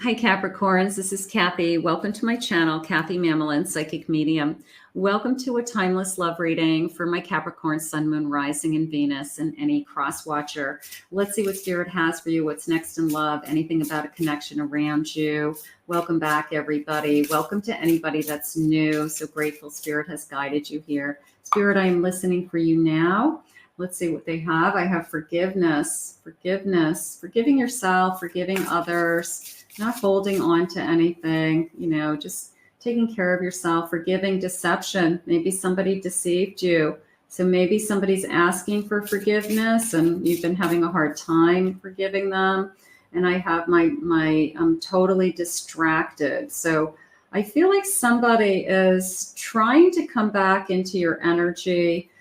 Hi, Capricorns. This is Kathy. Welcome to my channel, Kathy Mamolen, Psychic Medium. Welcome to a timeless love reading for my Capricorn, Sun, Moon, Rising, and Venus, and any cross watcher. Let's see what Spirit has for you, what's next in love, anything about a connection around you. Welcome back, everybody. Welcome to anybody that's new. So grateful Spirit has guided you here. Spirit, I am listening for you now. Let's see what they have. I have forgiveness, forgiving yourself, forgiving others, not holding on to anything, just taking care of yourself, forgiving deception. Maybe somebody deceived you. So maybe somebody's asking for forgiveness and you've been having a hard time forgiving them. And I have I'm totally distracted. So I feel like somebody is trying to come back into your energy.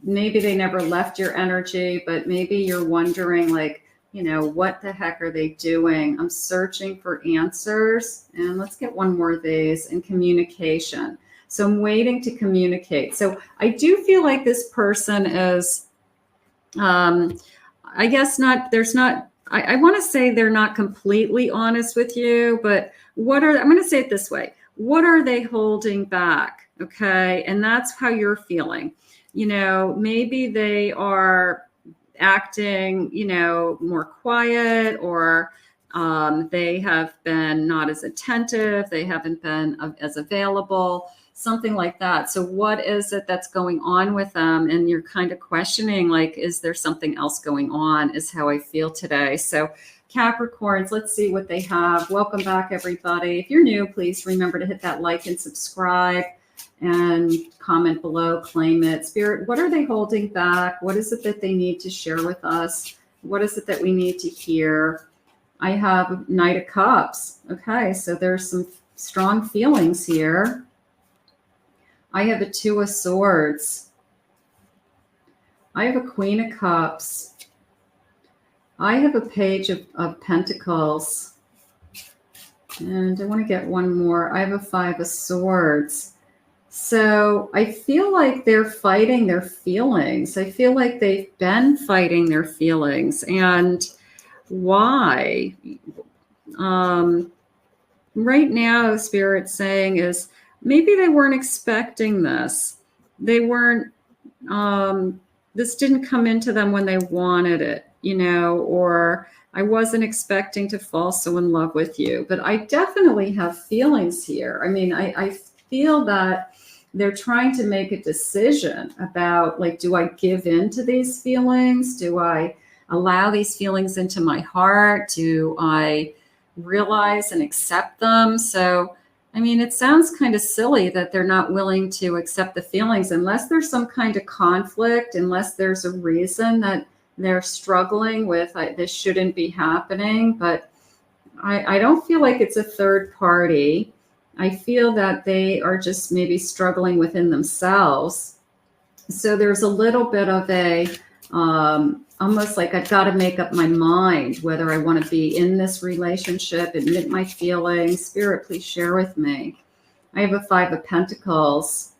Maybe they never left your energy, but maybe you're wondering, like, what the heck are they doing? I'm searching for answers. And let's get one more of these. In communication. So I'm waiting to communicate. So I do feel like this person is, I guess not, I want to say they're not completely honest with you, but I'm going to say it this way. What are they holding back? Okay. And that's how you're feeling. Maybe they are acting, more quiet, or they have been not as attentive. They haven't been as available, something like that. So what is it that's going on with them? And you're kind of questioning, like, is there something else going on, is how I feel today. So Capricorns, let's see what they have. Welcome back, everybody. If you're new, please remember to hit that like and subscribe. And comment below, claim it. Spirit, what are they holding back? What is it that they need to share with us? What is it that we need to hear? I have Knight of Cups. Okay, so there's some strong feelings here. I have a Two of Swords. I have a Queen of Cups. I have a Page of Pentacles. And I want to get one more. I have a Five of Swords. So I feel like they're fighting their feelings. I feel like they've been fighting their feelings. And why? Right now, Spirit's saying is maybe they weren't expecting this. They weren't, this didn't come into them when they wanted it, or I wasn't expecting to fall so in love with you. But I definitely have feelings here. I mean, I feel that they're trying to make a decision about, like, do I give in to these feelings? Do I allow these feelings into my heart? Do I realize and accept them? So, I mean, it sounds kind of silly that they're not willing to accept the feelings unless there's some kind of conflict, unless there's a reason that they're struggling with, this shouldn't be happening. But I don't feel like it's a third party. I feel that they are just maybe struggling within themselves. So there's a little bit of a, almost like I've got to make up my mind whether I want to be in this relationship, admit my feelings. Spirit, please share with me. I have a Five of Pentacles.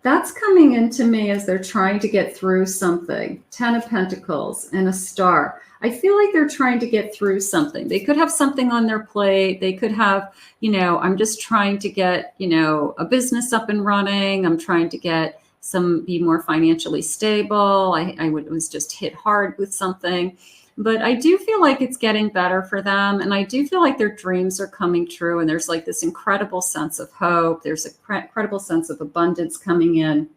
That's coming into me as they're trying to get through something. 10 of Pentacles and a Star. I feel like they're trying to get through something. They could have something on their plate. They could have, I'm just trying to get, a business up and running. I'm trying to get be more financially stable. I was just hit hard with something. But I do feel like it's getting better for them. And I do feel like their dreams are coming true. And there's like this incredible sense of hope. There's a incredible sense of abundance coming in.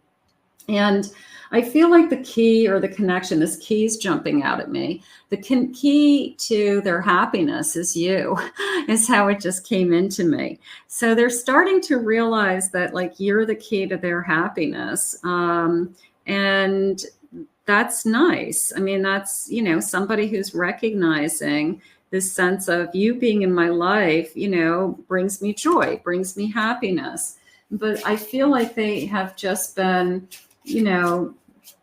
And I feel like the key, or the connection, this key is jumping out at me. The key to their happiness is you, is how it just came into me. So they're starting to realize that, like, you're the key to their happiness. And that's nice. I mean, that's, somebody who's recognizing this sense of you being in my life, brings me joy, brings me happiness. But I feel like they have just been,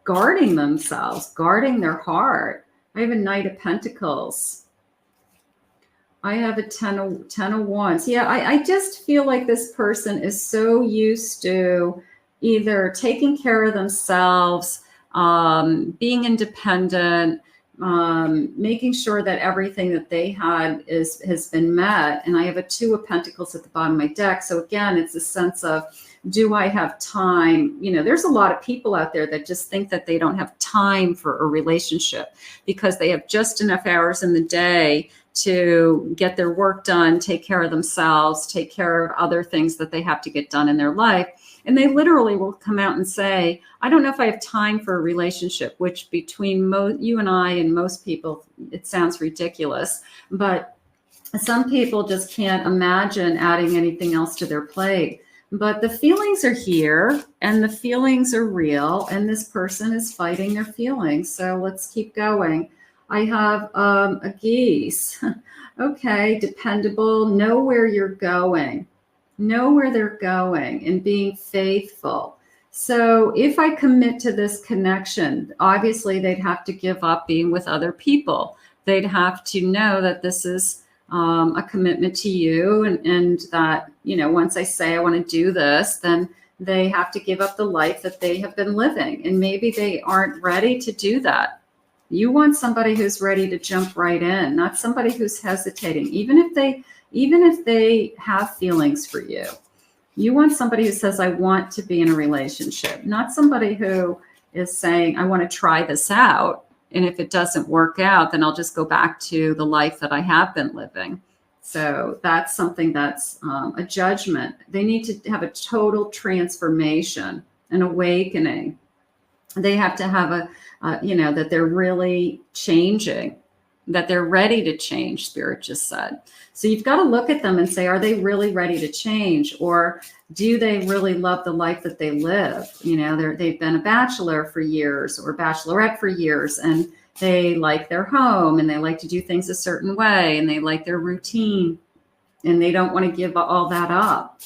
guarding themselves, guarding their heart. I have a Knight of Pentacles. I have a 10 of Wands. Yeah, I just feel like this person is so used to either taking care of themselves, being independent, making sure that everything that they had has been met. And I have a 2 of Pentacles at the bottom of my deck. So again, it's a sense of, do I have time? You know, there's a lot of people out there that just think that they don't have time for a relationship because they have just enough hours in the day to get their work done, take care of themselves, take care of other things that they have to get done in their life. And they literally will come out and say, I don't know if I have time for a relationship, which between you and I and most people, it sounds ridiculous. But some people just can't imagine adding anything else to their plate. But the feelings are here and the feelings are real. And this person is fighting their feelings. So let's keep going. I have a geese. Okay, dependable, know where you're going. Know where they're going and being faithful. So if I commit to this connection, obviously they'd have to give up being with other people. They'd have to know that this is a commitment to you and that, you know, once I say I want to do this, then they have to give up the life that they have been living. And maybe they aren't ready to do that. You want somebody who's ready to jump right in, not somebody who's hesitating, even if they have feelings for you. You want somebody who says, I want to be in a relationship, not somebody who is saying, I want to try this out. And if it doesn't work out, then I'll just go back to the life that I have been living. So that's something that's a judgment. They need to have a total transformation, an awakening. They have to have that they're really changing, that they're ready to change, Spirit just said. So you've got to look at them and say, are they really ready to change? Or do they really love the life that they live? You know, they've been a bachelor for years or bachelorette for years, and they like their home and they like to do things a certain way and they like their routine and they don't want to give all that up.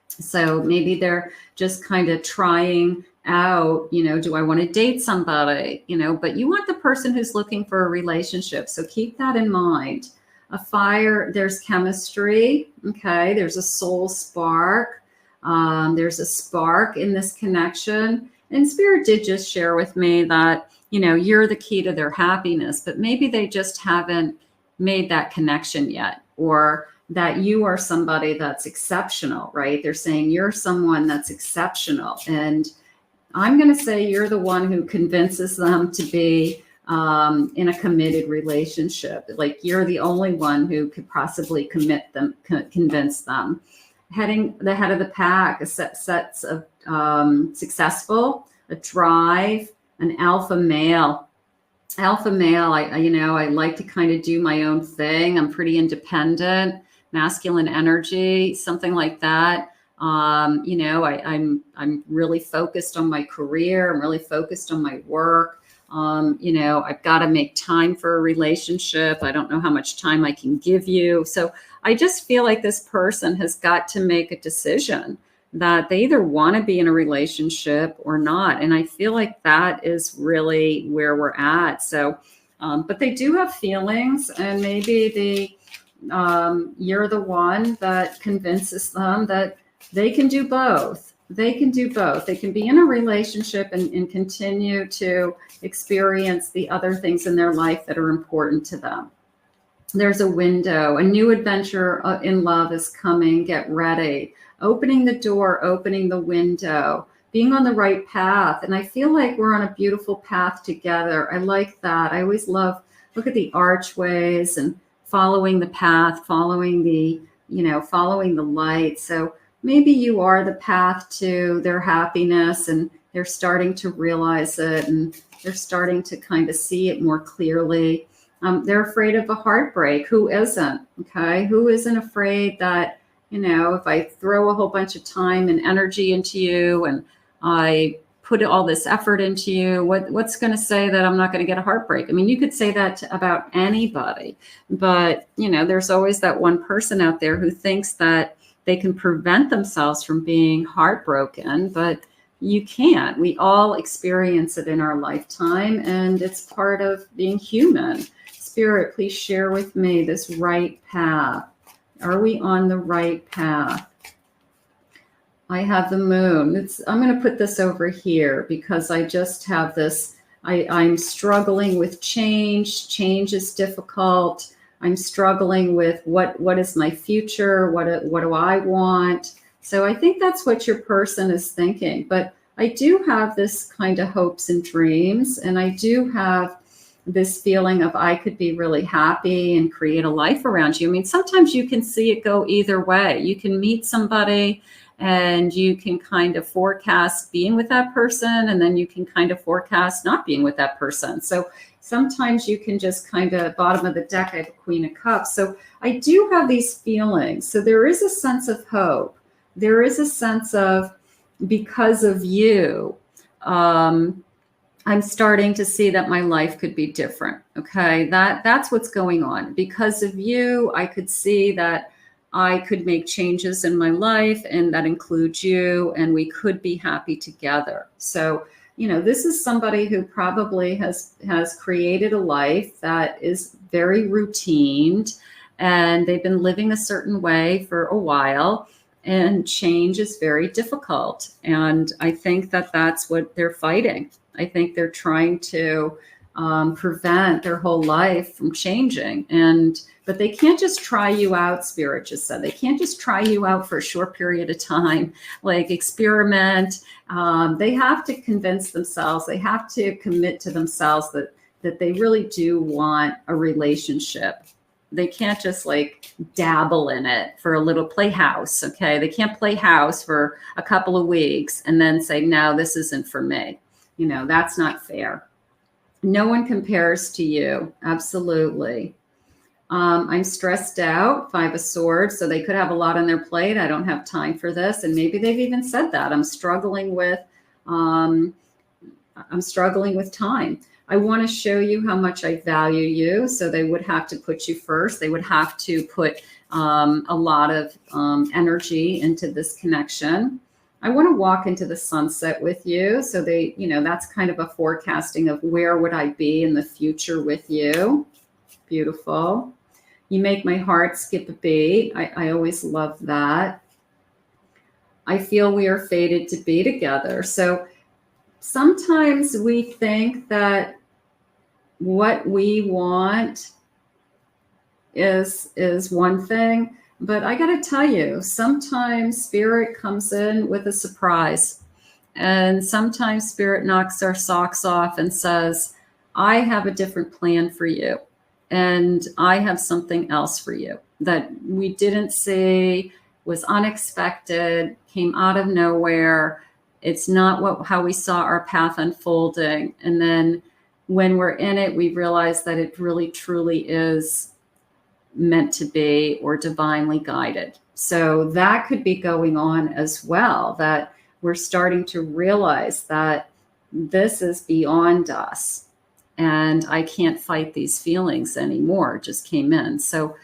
So maybe they're just kind of trying out, you know, do I want to date somebody, you know, but you want the person who's looking for a relationship. So keep that in mind. A fire, there's chemistry. Okay. There's a soul spark. There's a spark in this connection. And Spirit did just share with me that, you know, you're the key to their happiness, but maybe they just haven't made that connection yet, or that you are somebody that's exceptional, right? They're saying you're someone that's exceptional. And I'm going to say you're the one who convinces them to be in a committed relationship. Like you're the only one who could possibly convince them. Heading the head of the pack, a sets of successful, a drive, an alpha male. Alpha male, I like to kind of do my own thing. I'm pretty independent, masculine energy, something like that. I'm really focused on my career. I'm really focused on my work. I've got to make time for a relationship. I don't know how much time I can give you. So I just feel like this person has got to make a decision that they either want to be in a relationship or not. And I feel like that is really where we're at. So, but they do have feelings, and maybe you're the one that convinces them that they can do both. They can do both. They can be in a relationship and continue to experience the other things in their life that are important to them. There's a window. A new adventure in love is coming. Get ready. Opening the door, opening the window, being on the right path. And I feel like we're on a beautiful path together. I like that. I always look at the archways and following the path, following the light. So maybe you are the path to their happiness, and they're starting to realize it, and they're starting to kind of see it more clearly. They're afraid of a heartbreak. Who isn't? Okay. Who isn't afraid that, if I throw a whole bunch of time and energy into you and I put all this effort into you, what's going to say that I'm not going to get a heartbreak? I mean, you could say that about anybody, but, there's always that one person out there who thinks that they can prevent themselves from being heartbroken, but you can't. We all experience it in our lifetime, and it's part of being human. Spirit, please share with me this right path. Are we on the right path? I have the moon. I'm going to put this over here because I just have this I'm struggling with change. Change is difficult. I'm struggling with what is my future? What do I want? So I think that's what your person is thinking. But I do have this kind of hopes and dreams, and I do have this feeling of I could be really happy and create a life around you. I mean, sometimes you can see it go either way. You can meet somebody and you can kind of forecast being with that person, and then you can kind of forecast not being with that person. So sometimes you can just kind of bottom of the deck, I have a Queen of Cups. So I do have these feelings. So there is a sense of hope. There is a sense of, because of you, I'm starting to see that my life could be different. Okay, that's what's going on. Because of you, I could see that I could make changes in my life, and that includes you, and we could be happy together. So, you know, this is somebody who probably has created a life that is very routined, and they've been living a certain way for a while, and change is very difficult. And I think that that's what they're fighting. I think they're trying to prevent their whole life from changing. But they can't just try you out, Spirit just said. They can't just try you out for a short period of time, like experiment. They have to convince themselves, they have to commit to themselves that they really do want a relationship. They can't just like dabble in it for a little playhouse, okay? They can't play house for a couple of weeks and then say, no, this isn't for me. You know, that's not fair. No one compares to you. Absolutely. I'm stressed out, 5 of Swords. So they could have a lot on their plate. I don't have time for this. And maybe they've even said that. I'm struggling with time. I want to show you how much I value you. So they would have to put you first. They would have to put a lot of energy into this connection. I want to walk into the sunset with you. So they, you know, that's kind of a forecasting of where would I be in the future with you. Beautiful. You make my heart skip a beat. I always love that. I feel we are fated to be together. So sometimes we think that what we want is one thing, but I got to tell you, sometimes Spirit comes in with a surprise, and sometimes Spirit knocks our socks off and says, I have a different plan for you, and I have something else for you that we didn't see, was unexpected, came out of nowhere. It's not how we saw our path unfolding. And then when we're in it, we realize that it really truly is meant to be or divinely guided. So that could be going on as well, that we're starting to realize that this is beyond us and I can't fight these feelings anymore. It just came in. So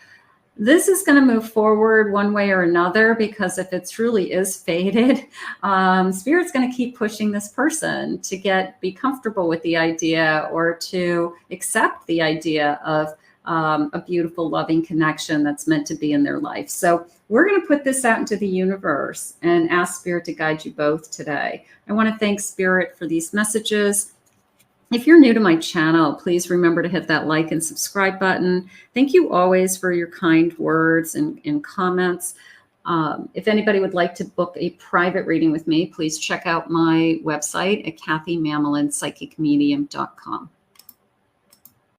this is going to move forward one way or another, because if it truly is fated, Spirit's going to keep pushing this person to be comfortable with the idea, or to accept the idea of a beautiful, loving connection that's meant to be in their life. So we're going to put this out into the universe and ask Spirit to guide you both today. I want to thank Spirit for these messages. If you're new to my channel, please remember to hit that like and subscribe button. Thank you always for your kind words and comments. If anybody would like to book a private reading with me, please check out my website at KathyMamolenPsychicMedium.com.